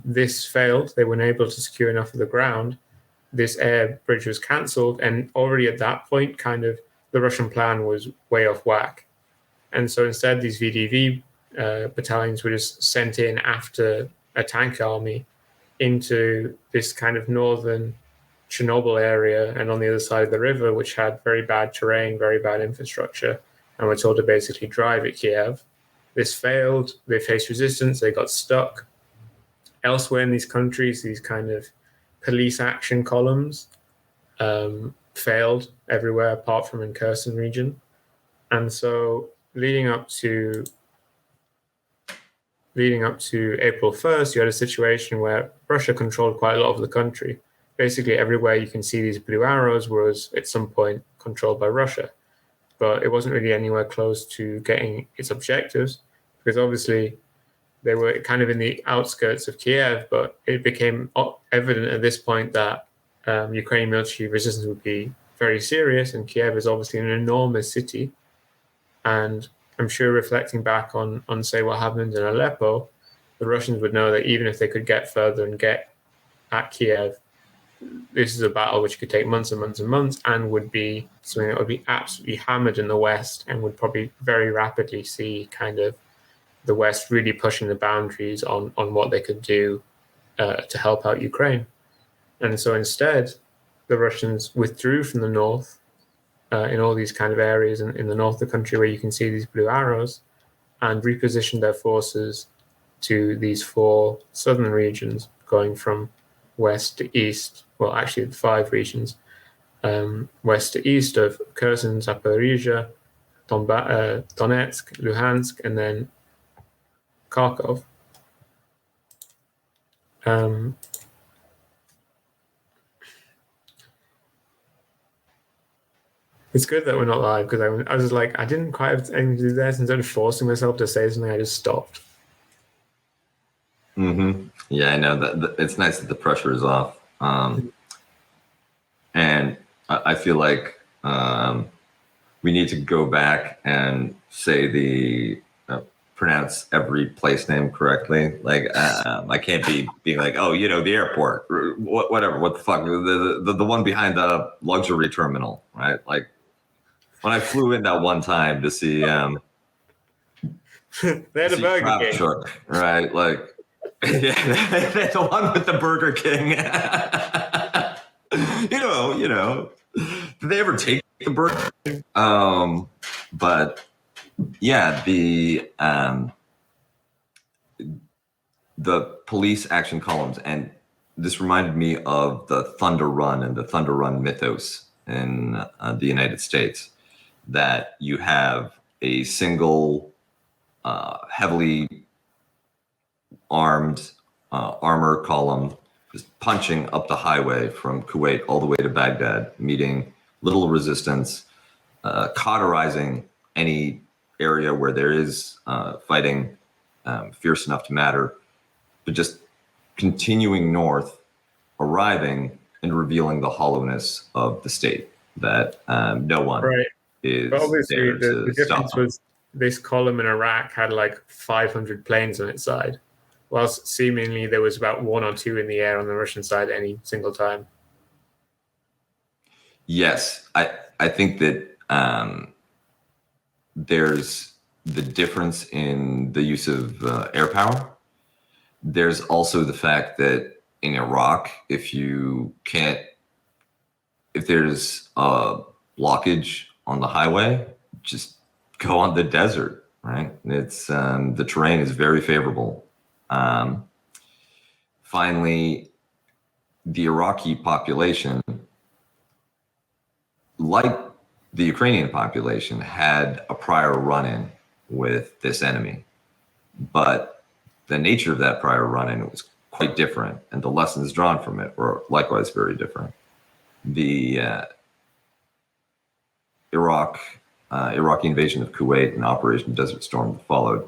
This failed. They weren't able to secure enough of the ground. This air bridge was cancelled, and already at that point, kind of the Russian plan was way off whack. And so instead, these VDV battalions were just sent in after a tank army into this kind of northern Chernobyl area, and on the other side of the river, which had very bad terrain, very bad infrastructure, and were told to basically drive at Kiev. This failed. They faced resistance. They got stuck. Elsewhere in these countries, these kind of police action columns failed everywhere apart from in Kherson region. And so leading up to April 1st, you had a situation where Russia controlled quite a lot of the country. Basically everywhere you can see these blue arrows was at some point controlled by Russia. But it wasn't really anywhere close to getting its objectives, because obviously they were kind of in the outskirts of Kiev, but it became evident at this point that Ukrainian military resistance would be very serious, and Kiev is obviously an enormous city. And I'm sure reflecting back on say what happened in Aleppo, the Russians would know that even if they could get further and get at Kiev, this is a battle which could take months and months and months, and would be something that would be absolutely hammered in the West, and would probably very rapidly see kind of the West really pushing the boundaries on what they could do to help out Ukraine. And so instead, the Russians withdrew from the north in all these kind of areas in the north of the country where you can see these blue arrows, and repositioned their forces to these 4 southern regions, going from west to east. Well, actually 5 regions, west to east of Kherson, Zaporizhia, Donetsk, Luhansk, and then Kharkov. It's good that we're not live, because I was like, I didn't quite have anything to do there, so instead of forcing myself to say something, I just stopped. Mm-hmm. Yeah, I know that it's nice that the pressure is off. And I feel like we need to go back and say pronounce every place name correctly. Like I can't be being like, oh, the airport, whatever, what the fuck, the one behind the luxury terminal, right? Like when I flew in that one time to see they had a Burger King, Shark, right? Like yeah, the one with the Burger King. Did they ever take the Burger King? But yeah, the police action columns, and this reminded me of the Thunder Run and the Thunder Run mythos in the United States, that you have a single heavily armed armor column just punching up the highway from Kuwait all the way to Baghdad, meeting little resistance, cauterizing any area where there is fighting fierce enough to matter, but just continuing north, arriving and revealing the hollowness of the state, that no one is But obviously, there the to difference stop them. was this column in Iraq had like 500 planes on its side, whilst seemingly there was about 1 or 2 in the air on the Russian side at any single time. Yes, I think that there's the difference in the use of air power. There's also the fact that in Iraq, if there's a blockage on the highway, just go on the desert, right? It's the terrain is very favorable. Finally, the Iraqi population, like the Ukrainian population, had a prior run-in with this enemy, but the nature of that prior run-in was quite different, and the lessons drawn from it were likewise very different. The Iraqi invasion of Kuwait and Operation Desert Storm that followed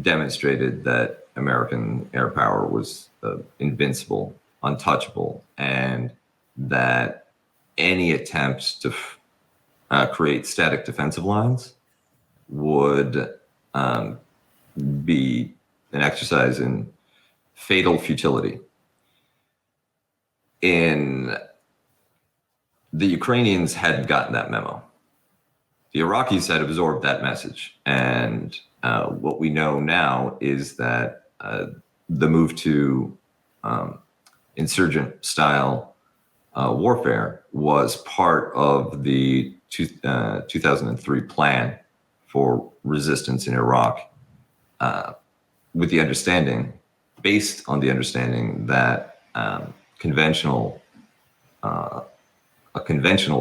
demonstrated that American air power was invincible, untouchable, and that any attempts to create static defensive lines would be an exercise in fatal futility. The Ukrainians hadn't gotten that memo. The Iraqis had absorbed that message. And what we know now is that the move to insurgent-style warfare was part of the 2003 plan for resistance in Iraq, based on the understanding that a conventional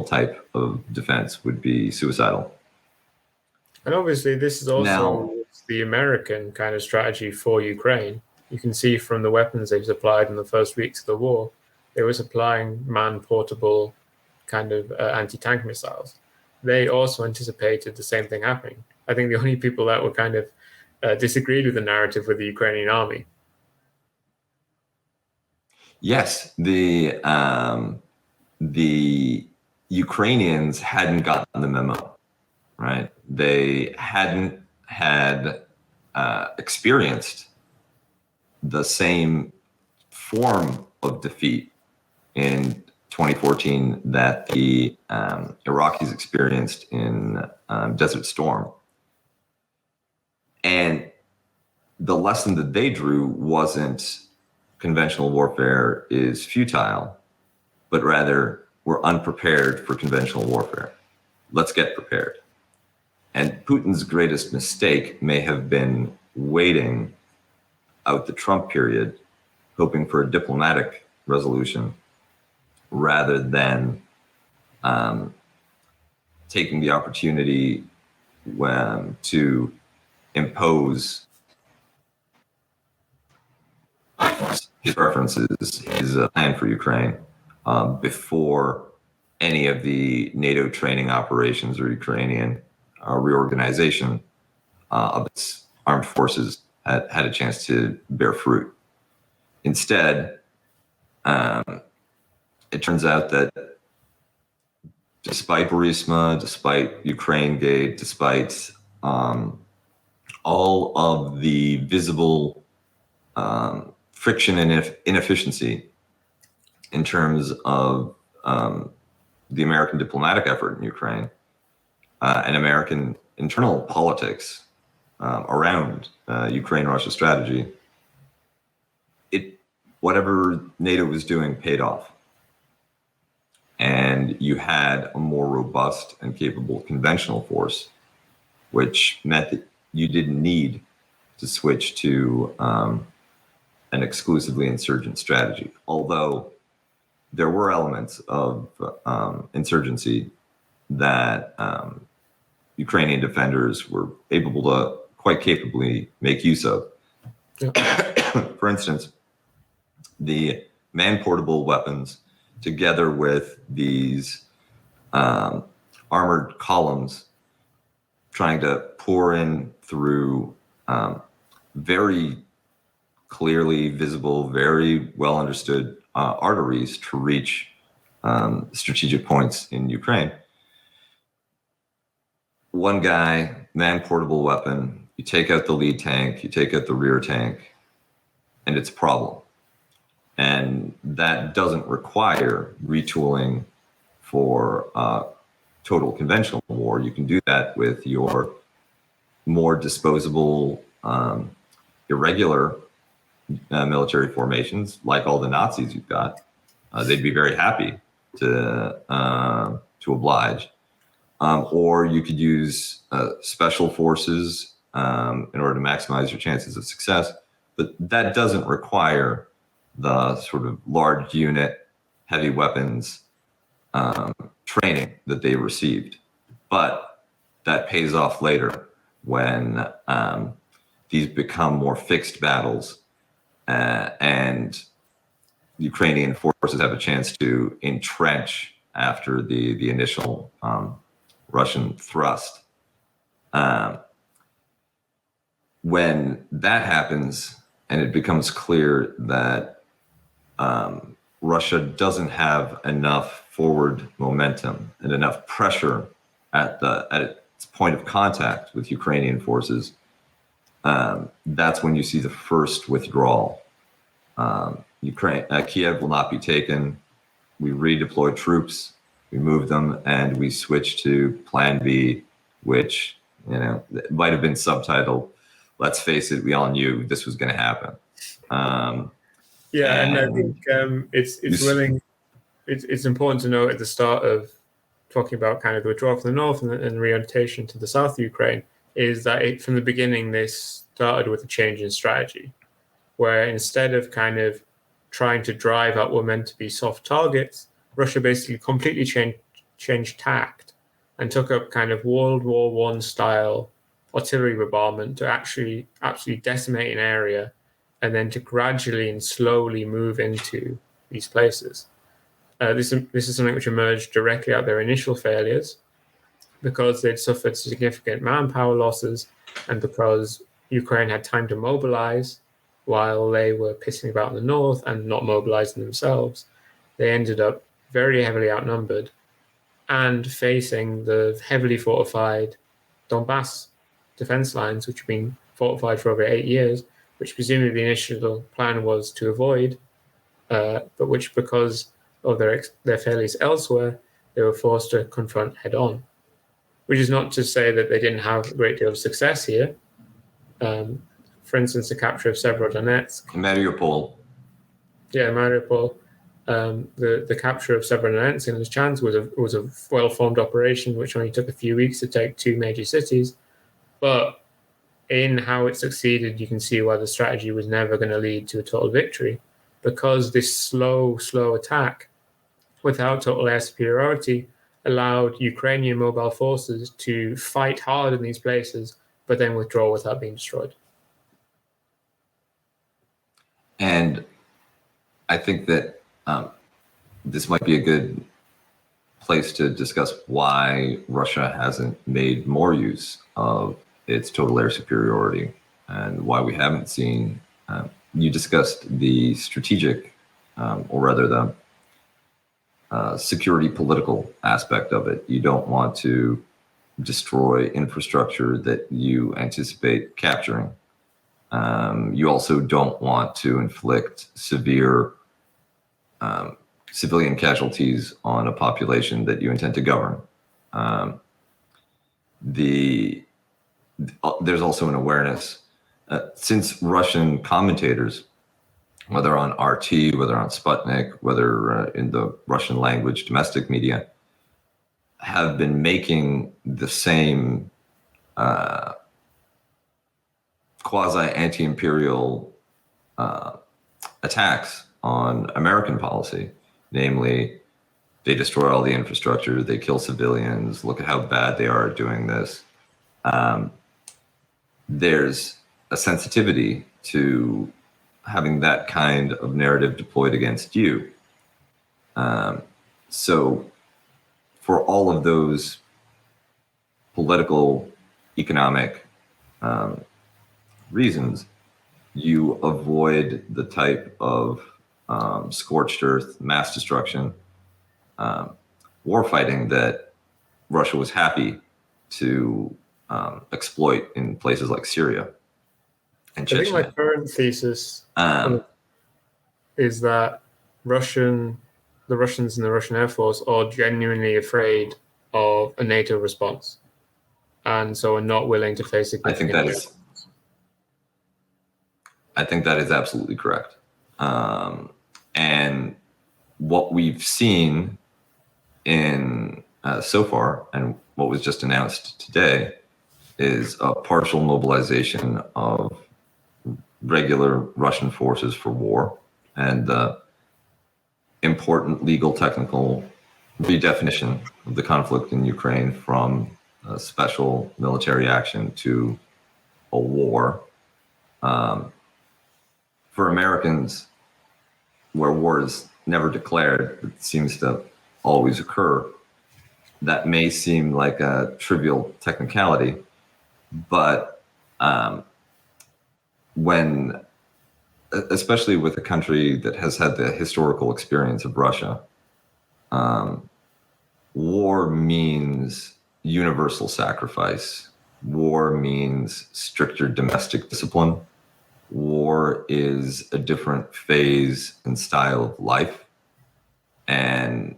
type of defense would be suicidal. And obviously, this is also the American kind of strategy for Ukraine. You can see from the weapons they've supplied in the first weeks of the war, they were supplying man-portable kind of anti-tank missiles. They also anticipated the same thing happening. I think the only people that were kind of disagreed with the narrative were the Ukrainian army. Yes, the Ukrainians hadn't gotten the memo, right? They hadn't had experienced the same form of defeat in 2014 that the Iraqis experienced in Desert Storm. And the lesson that they drew wasn't conventional warfare is futile, but rather we're unprepared for conventional warfare. Let's get prepared. And Putin's greatest mistake may have been waiting out the Trump period, hoping for a diplomatic resolution, rather than taking the opportunity to impose his preferences, his plan for Ukraine, before any of the NATO training operations or Ukrainian reorganization of its armed forces had a chance to bear fruit. Instead, it turns out that despite Burisma, despite Ukraine Gate, despite all of the visible friction and inefficiency in terms of the American diplomatic effort in Ukraine and American internal politics around Ukraine-Russia strategy, whatever NATO was doing paid off. And you had a more robust and capable conventional force, which meant that you didn't need to switch to an exclusively insurgent strategy. Although there were elements of insurgency that Ukrainian defenders were able to quite capably make use of. For instance, the man-portable weapons, together with these armored columns trying to pour in through very clearly visible, very well understood arteries to reach strategic points in Ukraine. One guy, man-portable weapon, you take out the lead tank, you take out the rear tank, and it's a problem. And that doesn't require retooling for total conventional war. You can do that with your more disposable, irregular military formations, like all the Nazis you've got. They'd be very happy to oblige. Or you could use special forces in order to maximize your chances of success. But that doesn't require the sort of large unit, heavy weapons training that they received. But that pays off later when these become more fixed battles and Ukrainian forces have a chance to entrench after the initial Russian thrust. When that happens and it becomes clear that Russia doesn't have enough forward momentum and enough pressure at its point of contact with Ukrainian forces, that's when you see the first withdrawal. Kiev will not be taken. We redeploy troops, we move them, and we switch to Plan B, which might have been subtitled, "Let's face it, we all knew this was going to happen." And I think it's important to note at the start of talking about kind of the withdrawal from the north and reorientation to the south of Ukraine is that from the beginning this started with a change in strategy, where instead of kind of trying to drive out what were meant to be soft targets, Russia basically completely changed tact and took up kind of World War I style artillery bombardment to actually absolutely decimate an area and then to gradually and slowly move into these places. This is something which emerged directly out of their initial failures because they'd suffered significant manpower losses and because Ukraine had time to mobilize while they were pissing about in the north and not mobilizing themselves. They ended up very heavily outnumbered and facing the heavily fortified Donbass defense lines, which have been fortified for over 8 years, which presumably the initial plan was to avoid, but which, because of their failures elsewhere, they were forced to confront head on. Which is not to say that they didn't have a great deal of success here. For instance, the capture of Severodonetsk. Mariupol. Yeah, Mariupol. The capture of Severodonetsk and Lysychansk was a well-formed operation which only took a few weeks to take 2 major cities. But in how it succeeded, you can see why the strategy was never going to lead to a total victory, because this slow attack without total air superiority allowed Ukrainian mobile forces to fight hard in these places, but then withdraw without being destroyed. And I think that this might be a good place to discuss why Russia hasn't made more use of its total air superiority and why we haven't seen. You discussed the strategic, or rather the security political aspect of it. You don't want to destroy infrastructure that you anticipate capturing. You also don't want to inflict severe civilian casualties on a population that you intend to govern. There's also an awareness, since Russian commentators, whether on RT, whether on Sputnik, whether in the Russian language domestic media, have been making the same quasi-anti-imperial attacks on American policy. namely, they destroy all the infrastructure, they kill civilians, look at how bad they are at doing this. There's a sensitivity to having that kind of narrative deployed against you. So for all of those political, economic reasons, you avoid the type of scorched earth, mass destruction, war fighting that Russia was happy to exploit in places like Syria and Chechnya. I think my current thesis is that the Russians and the Russian Air Force are genuinely afraid of a NATO response, and so are not willing to face I think that is absolutely correct. And what we've seen in so far, and what was just announced today, is a partial mobilization of regular Russian forces for war, and important legal technical redefinition of the conflict in Ukraine from a special military action to a war. For Americans, where war is never declared, it seems to always occur, that may seem like a trivial technicality, but when, especially with a country that has had the historical experience of Russia, war means universal sacrifice. War means stricter domestic discipline. War is a different phase and style of life. And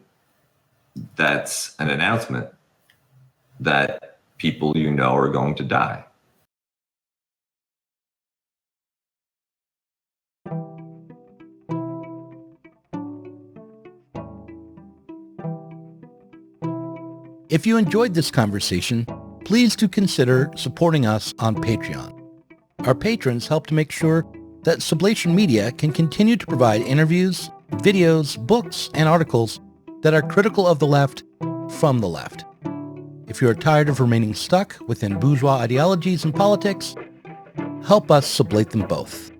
that's an announcement that people you know are going to die. If you enjoyed this conversation, please do consider supporting us on Patreon. Our patrons help to make sure that Sublation Media can continue to provide interviews, videos, books, and articles that are critical of the left from the left. If you are tired of remaining stuck within bourgeois ideologies and politics, help us sublate them both.